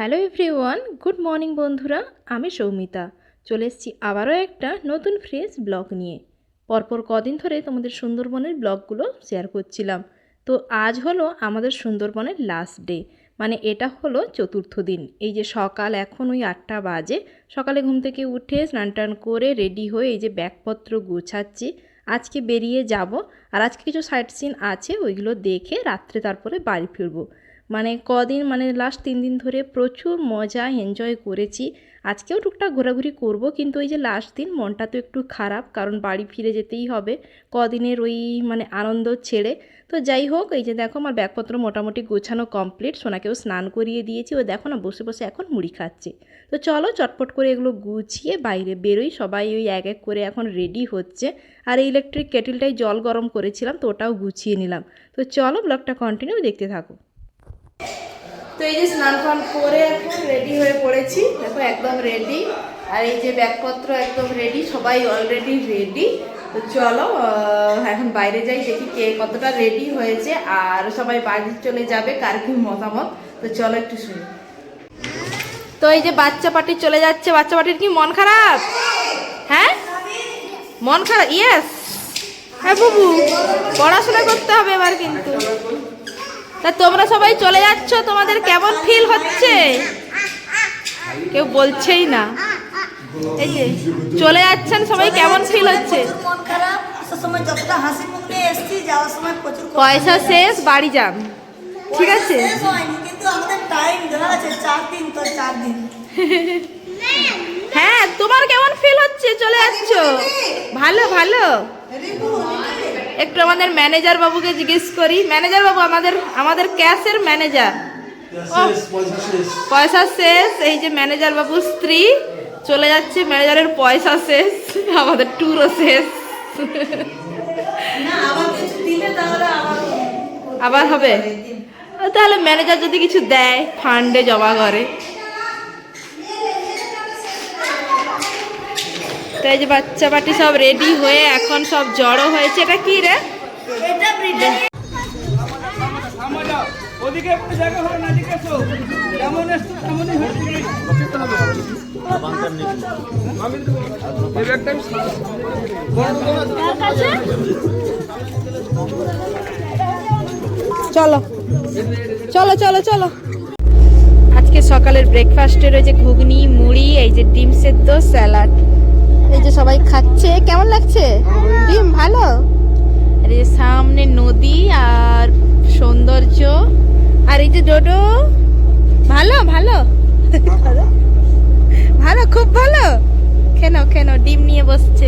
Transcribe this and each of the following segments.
Hello everyone, good morning বন্ধুরা। আমি সৌমিতা চলে এসেছি আবারও একটা নতুন ফ্রেশ ব্লগ নিয়ে। পরপর কদিন ধরে তোমাদের সুন্দরবনের ব্লগগুলো শেয়ার করছিলাম। তো আজ হলো আমাদের সুন্দরবনের লাস্ট ডে, মানে এটা হলো চতুর্থ দিন। এই যে সকাল এখন ওই 8টা বাজে, সকালে ঘুম থেকে উঠে স্নান টান করে রেডি হয়ে এই যে ব্যাগপত্র গোছাচ্ছি। আজকে বেরিয়ে যাব, আর আজকে কিছু সাইট সিন আছে, ওইগুলো দেখে রাত্রে তারপরে বাড়ি ফিরবো। মানে কদিন মানে লাস্ট 3 দিন ধরে প্রচুর মজা এনজয় করেছি। আজকেও টুকটাক ঘোরাঘুরি করব, কিন্তু ওই যে লাস্ট দিন মনটা তো একটু খারাপ, কারণ বাড়ি ফিরে যেতেই হবে কদিনের ওই মানে আনন্দ ছেড়ে। তো যাই হোক, এই যে দেখো আমার ব্যাগপত্র মোটামুটি গোছানো কমপ্লিট। সোনাকেও স্নান করিয়ে দিয়েছি, ও দেখো না বসে বসে এখন মুড়ি খাচ্ছে। তো চলো চটপট করে এগুলো গুছিয়ে বাইরে বেরোই। সবাই ওই এক এক করে এখন রেডি হচ্ছে। আর এই ইলেকট্রিক কেটেলটাই জল গরম করেছিলাম, তো ওটাও গুছিয়ে নিলাম। তো চলো ব্লগটা কন্টিনিউ দেখতে থাকো। তো এই যে স্নান ফান করে এখন রেডি হয়ে পড়েছি, দেখো একদম রেডি। আর এই যে ব্যাগপত্র একদম রেডি, সবাই অলরেডি রেডি। তো চলো এখন বাইরে যাই, দেখি কে কতটা রেডি হয়েছে, আর সবাই বাড়ি চলে যাবে, কার কি মতামত। তো চলো একটু শুনি। তো এই যে বাচ্চা পার্টি চলে যাচ্ছে। বাচ্চা পার্টির কি মন খারাপ? হ্যাঁ মন খারাপ, ইয়েস। হ্যাঁ বাবু, পড়াশোনা করতে হবে এবার কিন্তু। তা তোমরা সবাই চলে যাচ্ছ, তোমাদের কেমন ফিল হচ্ছে? কেউ বলছেই না। এই যে চলে যাচ্ছেন সবাই, কেমন ফিল হচ্ছে? পয়সা শেষ, বাড়ি যান, ঠিক আছে। হ্যাঁ, তোমার কেমন ফিল হচ্ছে? চলে যাচ্ছ, ভালো ভালো। একটু আমাদের ম্যানেজার বাবুকে জিজ্ঞেস করি। ম্যানেজার বাবু, আমাদের ক্যাশের ম্যানেজার, পয়সা শেষ। এই যে ম্যানেজার বাবুর স্ত্রী চলে যাচ্ছে, ম্যানেজারের পয়সা শেষ, আমাদের ট্যুরও শেষ। আবার হবে তাহলে, ম্যানেজার যদি কিছু দেয় ফান্ডে জমা করে। তো এই যে বাচ্চা পার্টি সব রেডি হয়ে এখন সব জড়ো হয়েছে। এটা কি রে? চলো চলো চলো চলো। আজকে সকালের ব্রেকফাস্টে রয়েছে ঘুগনি, মুড়ি, এই যে ডিম সেদ্ধ, স্যালাড। এই যে সবাই খাচ্ছে। কেমন লাগছে ডিম? ভালো। আর এই যে সামনে নদী আর সৌন্দর্য। আর এই যে ডোডো, ভালো ভালো ভালো, খুব ভালো। কেন কেন ডিম নিয়ে বসছে।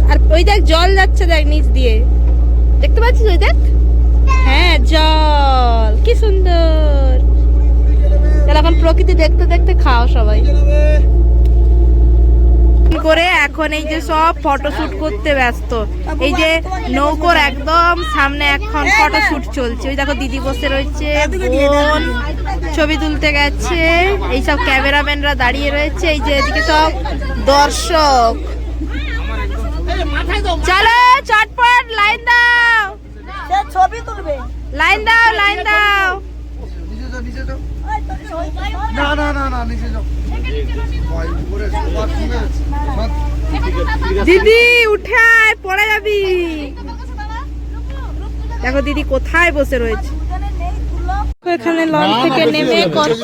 আর ওই দেখ জল যাচ্ছে, দেখ নিচ দিয়ে, দেখতে পাচ্ছিস? ওই দেখ, হ্যাঁ জল, কি সুন্দর। এখন প্রকৃতি দেখতে দেখতে খাও সবাই করে। এখন এই যে সব ফটোশুট করতে ব্যস্ত। এই যে নৌকোর একদম সামনে এখন ফটোশুট চলছে। ওই দেখো দিদি বসে রয়েছে, বোন ছবি তুলতে গেছে, এই সব ক্যামেরাম্যানরা দাঁড়িয়ে রয়েছে। এই যে এদিকে সব দর্শক। চলো চটপট লাইন দাও, ছবি তুলবে। লাইন দাও, লাইন দাও। না না না না, নিচে যাও দিদি, উঠায় পড়ে যাবি। দেখো দিদি কোথায় বসে রয়েছে। এখানে লঞ্চ থেকে নেমে কত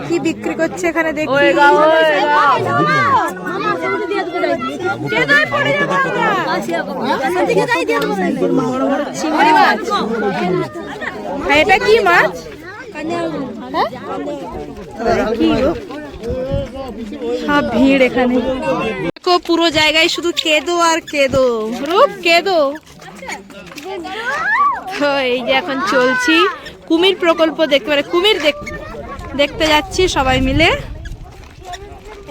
কি বিক্রি করছে এখানে দেখি। চিংড়ি মাছ। এটা কি মাছ? কি গো, সব ভিড় এখানে। দেখো পুরো জায়গায় শুধু কেদো আর কেদো, রূপ কেদো। তো এই যে এখন চলছি কুমির প্রকল্প দেখতে পারে, কুমির দেখতে যাচ্ছি সবাই মিলে।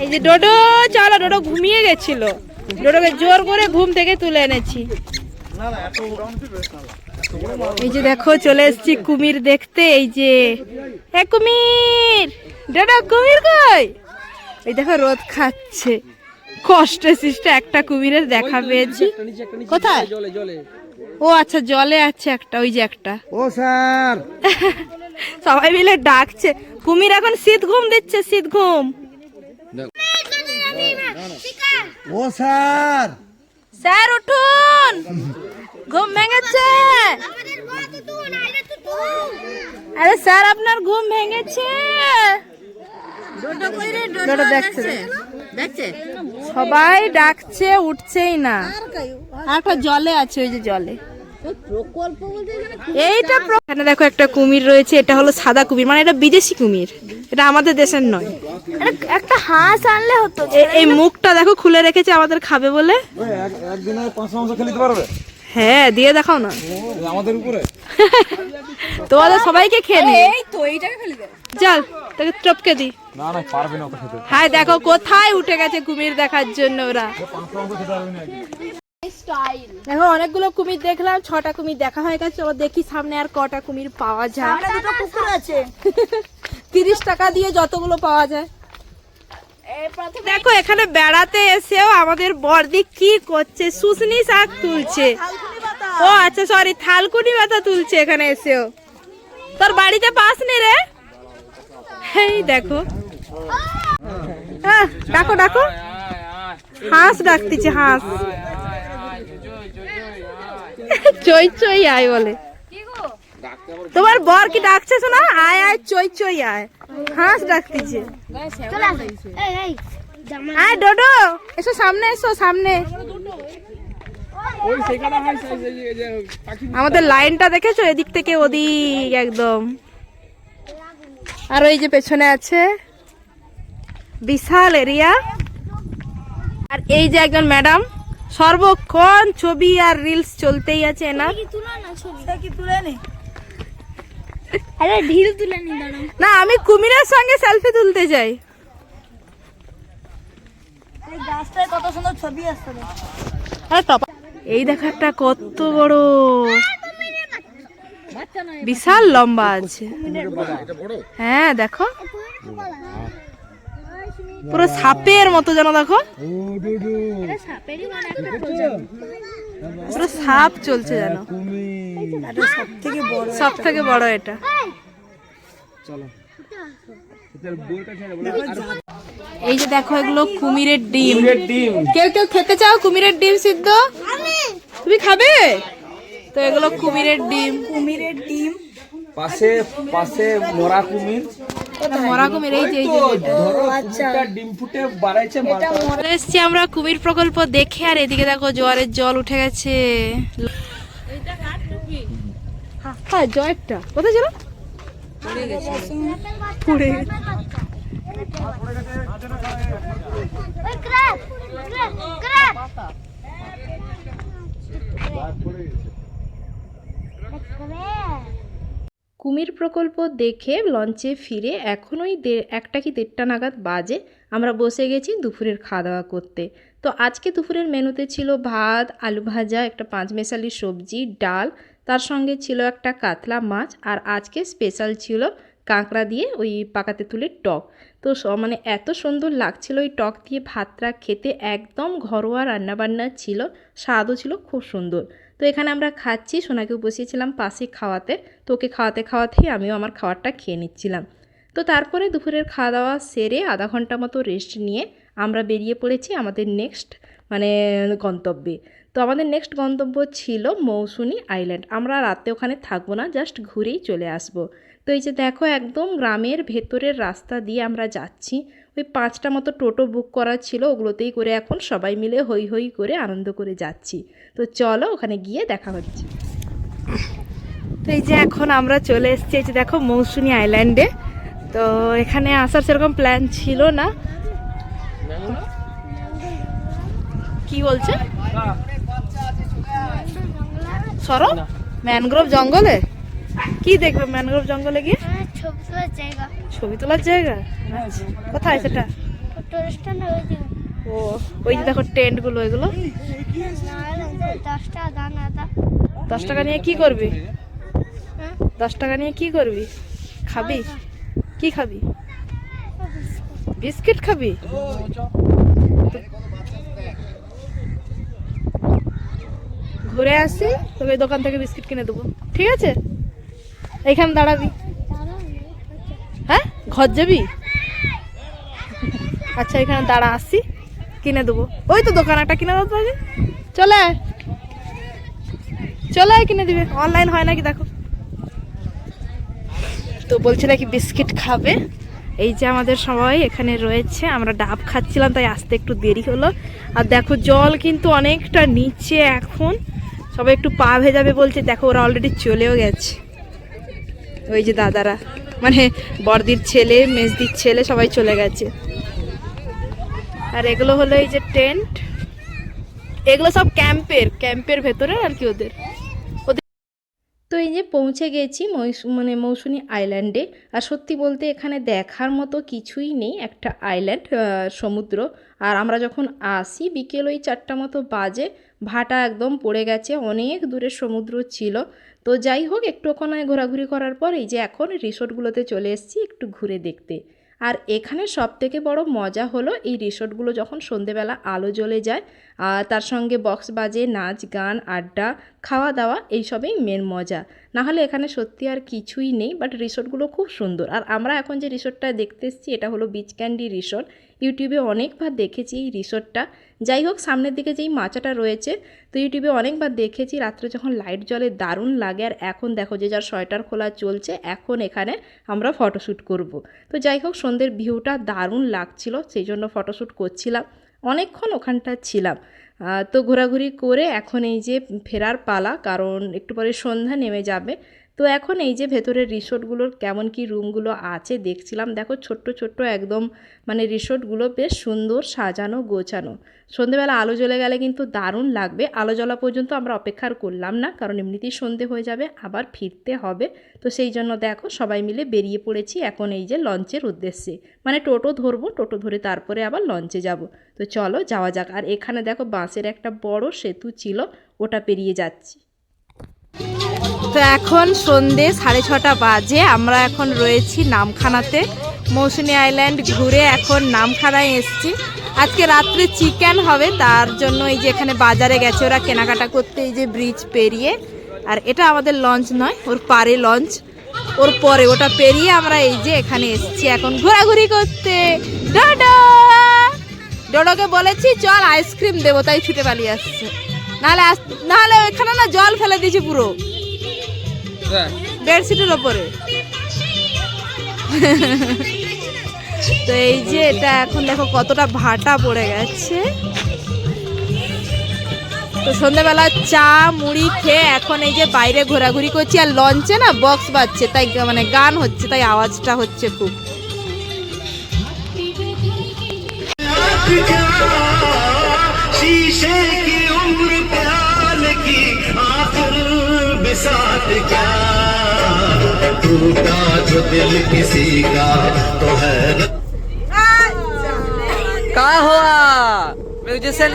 এই যে ডোডো, চলো। ডোডো ঘুমিয়ে গেছিল, ডোডোকে জোর করে ঘুম থেকে তুলে এনেছি। এই যে দেখো চলে এসেছি কুমির দেখতে। এই যে কুমির, ডোডো কুমির কই? এই দেখো রোদ খাচ্ছে, কষ্টে সৃষ্টে একটা কুমিরের দেখা পেয়েছি। কোথায়? ও আচ্ছা, জলে আছে একটা, ওই যে একটা। ও স্যার সবাই মিলে ডাকছে। কুমির এখন শীত ঘুম দিচ্ছে, শীত ঘুম। ও স্যার, স্যার উঠুন, ঘুম ভেঙেছে। আরে স্যার আপনার ঘুম ভেঙেছে। দেখছে সবাই ডাকছে, উঠছেই না। একটা জলে আছে, ওই যে জলে এইটা। এখানে দেখো একটা কুমির রয়েছে, এটা হলো সাদা কুমির, মানে এটা বিদেশি কুমির, এটা আমাদের দেশের নয়। একটা হাঁস আনলে হতো। এই মুখটা দেখো খুলে রেখেছে আমাদের খাবে বলে। একদিনে 5 মাংস খেলে দিতে পারবে? হ্যাঁ দিয়ে দেখাও না। আমাদের উপরে তোমাদের সবাইকে খেয়ে নি। এই তো এইটাকে ফেলে দে, চল তোকে টপকে দি। না না, পারবে না ওটা খেতে। হাই দেখো কোথায় উঠে গেছে কুমির দেখার জন্য ওরা। 5 মাংস খেতে পারবে না। দেখো অনেকগুলো কুমির দেখলাম, 6টা কুমির দেখা হয়ে গেছে। চলো দেখি সামনে আর কটা কুমির পাওয়া যায়। 30 টাকা দিয়ে যতগুলো পাওয়া যায়। দেখো এখানে বেড়াতে এসেও আমাদের বর্দি কি করছে, শুশনি শাক তুলছে। ও আচ্ছা সরি, থালকুনি পাতা তুলছে এখানে এসেও। তোর বাড়িতে পাস নি রে? এই দেখো, ডাকো ডাকো, হাঁস ডাকতেছে, হাঁস। চই চই আয় বলে। তোমার বর কি ডাকছে শোনা? আয় আয় চই চই আয়, হাঁস ডাকতেছে। আয় ডোডো, এসো সামনে, এসো সামনে। আমাদের লাইনটা দেখেছো, এদিক থেকে ওদিক একদম। আর ওই যে পেছনে আছে বিশাল এরিয়া। আর এই যে একজন ম্যাডাম, সর্বক্ষণ ছবি আর রিলস চলতেই আছে না। না আমি কুমিরের সঙ্গে সেলফি তুলতে যাই। কত সুন্দর ছবি আসছে। এই দেখো একটা কত বড়, বিশাল লম্বা আছে। হ্যাঁ দেখো পুরো সাপের মতো যেন, দেখো পুরো সাপ চলছে যেন। সব থেকে বড় এটা। এই যে দেখো এগুলো কুমিরের ডিম। কেউ কেউ খেতে চাও কুমিরের ডিম সিদ্ধ? তুমি খাবে তো? এগুলো কুমিরের ডিম। কুমিরের ডিম পাশে পাশে মরা কুমির। মরা কুমির এই যে ডিম ফুটে বাড়াইছে। এসছি আমরা কুমির প্রকল্প দেখে। আর এদিকে দেখো জোয়ারের জল উঠে গেছে। হ্যাঁ জয়টা কোথায় ছিল? পড়ে গেছে। কুমির প্রকল্প দেখে লঞ্চে ফিরে এখন ওই 1টা কি 1:30 নাগাদ বাজে। আমরা বসে গেছি দুপুরের খাওয়া দাওয়া করতে। তো আজকে দুপুরের মেনুতে ছিল ভাত, আলু ভাজা, একটা 5 মেশালি সবজি, ডাল, তার সঙ্গে ছিল একটা কাতলা মাছ। আর আজকে স্পেশাল ছিল কাঁকড়া দিয়ে ওই পাকা তেঁতুলের টক। তো মানে এত সুন্দর লাগছিল ওই টক দিয়ে ভাতটা খেতে, একদম ঘরোয়া রান্নাবান্না ছিল, স্বাদও ছিল খুব সুন্দর। তো এখানে আমরা খাচ্ছি, সোনাকেও বসিয়েছিলাম পাশে খাওয়াতে। তো ওকে খাওয়াতে খাওয়াতেই আমিও আমার খাবারটা খেয়ে নিচ্ছিলাম। তো তারপরে দুপুরের খাওয়া দাওয়া সেরে আধা ঘন্টা মতো রেস্ট নিয়ে আমরা বেরিয়ে পড়েছি আমাদের নেক্সট গন্তব্যে। তো আমাদের নেক্সট গন্তব্য ছিল মৌসুনি আইল্যান্ড। আমরা রাতে ওখানে থাকবো না, জাস্ট ঘুরেই চলে আসব। তো এই যে দেখো একদম গ্রামের ভেতরের রাস্তা দিয়ে আমরা যাচ্ছি। ওই 5টা মতো টোটো বুক করা ছিল, ওগুলোতেই করে এখন সবাই মিলে হই হই করে আনন্দ করে যাচ্ছি। তো চলো ওখানে গিয়ে দেখা হচ্ছে। তো এই যে এখন আমরা চলে এসেছি এই যে দেখো মৌসুনি আইল্যান্ডে। তো এখানে আসার সেরকম প্ল্যান ছিল না। কি বলছে? সরো ম্যানগ্রোভ জঙ্গলে? কি দেখবে ম্যানগ্রোভ জঙ্গলে গিয়ে? ছবি তোলার জায়গা। কোথায় সেটা? ও ওই যে দেখো টেন্ট গুলো, এগুলো 10 টাকা নিয়ে কি করবি? 10 টাকা নিয়ে কি করবি? খাবি? কি খাবি? বিস্কিট খাবি? ঘুরে আসি তবে দোকান থেকে বিস্কিট কিনে দেবো, ঠিক আছে? এইখানে দাঁড়াবি। ঘর যাবি? আচ্ছা এখানে দাঁড়া, আসছি, কিনে দেবো। ওই তো দোকান একটা কিনে দেবো তোকে, চলে আয় চলে আয়, কিনে দিবে। অনলাইন হয় নাকি দেখো। তো বলছে নাকি বিস্কিট খাবে। এই যে আমাদের সবাই এখানে রয়েছে, আমরা ডাব খাচ্ছিলাম তাই আসতে একটু দেরি হলো। আর দেখো জল কিন্তু অনেকটা নিচে, এখন সবাই একটু পা ভেজাবে বলছে। দেখো ওরা অলরেডি চলেও গেছে, ওই যে দাদারা, মানে বড়দির ছেলে মেজদির ছেলে সবাই চলে গেছে। আর এগুলো হলো এই যে টেন্ট, এগুলো সব ক্যাম্পের ভেতরে আর কি ওদের। তো এই যে পৌঁছে গেছি মানে মৌসুনি আইল্যান্ডে। আর সত্যি বলতে এখানে দেখার মতো কিছুই নেই, একটা আইল্যান্ড, সমুদ্র। আর আমরা যখন আসি বিকেল ওই 4টা মতো বাজে, ভাটা একদম পড়ে গেছে, অনেক দূরে সমুদ্র ছিল। তো যাই হোক, একটু ওখানে ঘোরাঘুরি করার পর এই যে এখন রিসোর্টগুলোতে চলে এসেছি একটু ঘুরে দেখতে। আর এখানে সবথেকে বড় মজা হলো এই রিসোর্টগুলো যখন সন্ধেবেলা আলো জ্বলে যায়, আর তার সঙ্গে বক্স বাজে, নাচ গান, আড্ডা, খাওয়া দাওয়া, এইসবই মেন মজা। না হলে এখানে সত্যি আর কিছুই নেই। বাট রিসোর্টগুলো খুব সুন্দর। আর আমরা এখন যে রিসোর্টটা দেখতে এসেছি এটা হলো বিচ ক্যান্ডি রিসোর্ট। ইউটিউবে অনেকবার দেখেছি এই রিসোর্টটা। যাই হোক, সামনের দিকে যেই মাচাটা রয়েছে, তো ইউটিউবে অনেকবার দেখেছি, রাত্রে যখন লাইট জ্বলে দারুণ লাগে। আর এখন দেখো যে যার সোয়েটার খোলা চলছে, এখন এখানে আমরা ফটোশ্যুট করব। তো যাই হোক, সন্ধ্যের ভিউটা দারুণ লাগছিল, সেই জন্য ফটোশ্যুট করছিলাম। অনেকক্ষণ ওখানটা ছিলাম। তো ঘোরাঘুরি করে এখন এই যে ফেরার পালা, কারণ একটু পরে সন্ধ্যা নেমে যাবে। তো এখন এই যে ভেতরের রিসোর্টগুলোর কেমন কি রুমগুলো আছে দেখছিলাম। দেখো ছোট্ট ছোট্ট একদম, মানে রিসোর্টগুলো বেশ সুন্দর সাজানো গোছানো। সন্ধেবেলা আলো জ্বলে গেলে কিন্তু দারুণ লাগবে। আলো জ্বলা পর্যন্ত আমরা অপেক্ষা করলাম না, কারণ এমনিতেই সন্ধে হয়ে যাবে, আবার ফিরতে হবে। তো সেই জন্য দেখো সবাই মিলে বেরিয়ে পড়েছি এখন এই যে লঞ্চের উদ্দেশ্যে, মানে টোটো ধরবো, টোটো ধরে তারপরে আবার লঞ্চে যাব। তো চলো যাওয়া যাক। আর এখানে দেখো বাঁশের একটা বড় সেতু ছিল, ওটা পেরিয়ে যাচ্ছি। তো এখন সন্ধে 6:30 বাজে, আমরা এখন রয়েছি নামখানাতে। মৌসুনি আইল্যান্ড ঘুরে এখন নামখানায় এসেছি। আজকে রাত্রে চিকেন হবে, তার জন্য এই যে এখানে বাজারে গেছে ওরা কেনাকাটা করতে, এই যে ব্রিজ পেরিয়ে। আর এটা আমাদের লঞ্চ নয়, ওর পারে লঞ্চ, ওর পরে ওটা পেরিয়ে আমরা এই যে এখানে এসেছি এখন ঘোরাঘুরি করতে। ডাডা ডোডোকে বলেছি চল আইসক্রিম দেবো, তাই ছুটে পালিয়ে আসছে। নাহলে ওইখানে না জল ফেলে দিয়েছি পুরো বেডশিটের ওপরে। তো এই যে এটা এখন দেখো কতটা ভাটা পড়ে গেছে। তো সন্ধ্যাবেলা চা মুড়ি খেয়ে এখন এই যে বাইরে ঘোরাঘুরি করছি। আর লঞ্চে না বক্স বাজছে, তাই মানে গান হচ্ছে, তাই আওয়াজটা হচ্ছে খুব। शीशे की उम्र प्याल की आखिर बिसात क्या टूटा जो दिल किसी का तो है क्या हुआ म्यूजिशियन।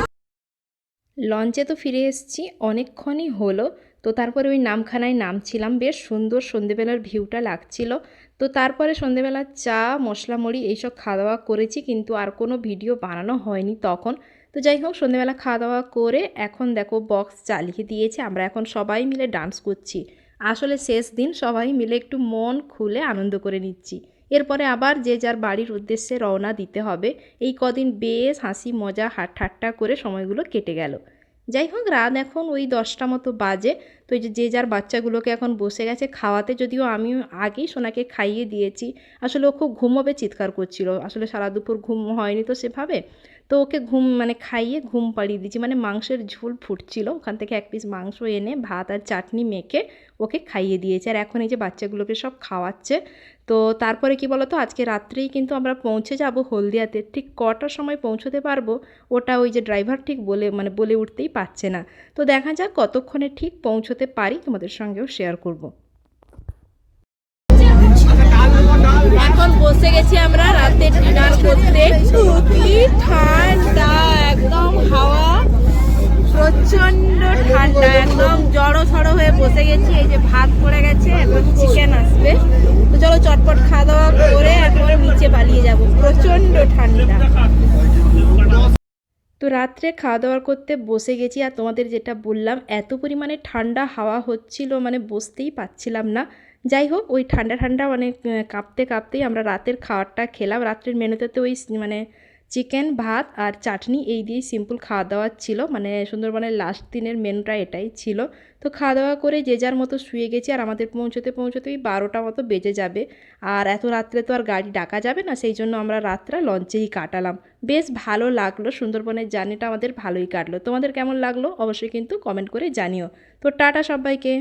লঞ্চে তো ফিরে এসেছি, অনেকক্ষণই হলো। তো তারপরে ওই নামখানায় নামছিলাম, বেশ সুন্দর সন্ধেবেলার ভিউটা লাগছিল। তো তারপরে সন্ধেবেলা চা মশলা মুড়ি এইসব খাওয়া দাওয়া করেছি, কিন্তু আর কোনো ভিডিও বানানো হয়নি তখন। তো যাই হোক, সন্ধেবেলা খাওয়া দাওয়া করে এখন দেখো বক্স চালিয়ে দিয়েছে, আমরা এখন সবাই মিলে ডান্স করছি। আসলে শেষ দিন, সবাই মিলে একটু মন খুলে আনন্দ করে নিচ্ছি। এরপরে আবার যে যার বাড়ির উদ্দেশ্যে রওনা দিতে হবে। এই কদিন বেশ হাসি মজা ঠাট্টা করে সময়গুলো কেটে গেল। যাই হোক, রাত এখন ওই 10টা মতো বাজে। তো এই যে যার বাচ্চাগুলোকে এখন বসে গেছে খাওয়াতে, যদিও আমি আগেই সোনাকে খাইয়ে দিয়েছি। আসলে ও খুব ঘুমোবে চিৎকার করছিল, আসলে সারা দুপুর ঘুম হয়নি তো সেভাবে। তো ওকে খাইয়ে ঘুম পাড়িয়ে দিয়েছি, মানে মাংসের ঝোল ফুটছিল, ওখান থেকে এক পিস মাংস এনে ভাত আর চাটনি মেখে ওকে খাইয়ে দিয়েছে। আর এখন এই যে বাচ্চাগুলোকে সব খাওয়াচ্ছে। তো তারপরে কি বলতো, আজকে রাত্রেই কিন্তু আমরা পৌঁছে যাব হলদিয়াতে। ঠিক কটার সময় পৌঁছতে পারবো ওটা ওই যে ড্রাইভার ঠিক বলে উঠতেই পারছে না। তো দেখা যাক কতক্ষণে ঠিক পৌঁছতে পারি, তোমাদের সঙ্গেও শেয়ার করব। এখন বসে গেছি আমরা রাতে ডিনার করতে। কি ঠান্ডা, একদম হাওয়া প্রচন্ড ঠান্ডা, একদম জড়ো সড়ো হয়ে বসে গেছি। এই যে ভাত পড়ে গেছে, এখন চিকেন আসবে। তো চলো চটপট খাওয়া দাওয়া করে এখন নিচে পালিয়ে যাব, প্রচন্ড ঠান্ডা। তো রাত্রে খাওয়া দাওয়া করতে বসে গেছি। আর তোমাদের যেটা বললাম, এত পরিমাণে ঠান্ডা হাওয়া হচ্ছিল, মানে বসতেই পারছিলাম না। যাই হোক ওই ঠান্ডা ঠান্ডা মানে কাঁপতে কাঁপতেই আমরা রাতের খাবারটা খেলাম। রাত্রের মেনুতে তো ওই মানে চিকেন, ভাত আর চাটনি এই দিয়েই সিম্পল খাওয়া দাওয়া ছিল, মানে সুন্দরবনের লাস্ট দিনের মেনুটা এটাই ছিল। তো খাওয়া দাওয়া করে যে যার মতো শুয়ে গেছি, আর আমাদের পৌঁছতে পৌঁছতেই 12টা মতো বেজে যাবে। আর এত রাত্রে তো আর গাড়ি ডাকা যাবে না, সেই জন্য আমরা রাতটা লঞ্চেই কাটালাম। বেশ ভালো লাগলো, সুন্দরবনের জার্নিটা আমাদের ভালোই কাটলো। তোমাদের কেমন লাগলো অবশ্যই কিন্তু কমেন্ট করে জানিও। তো টাটা সবাইকে।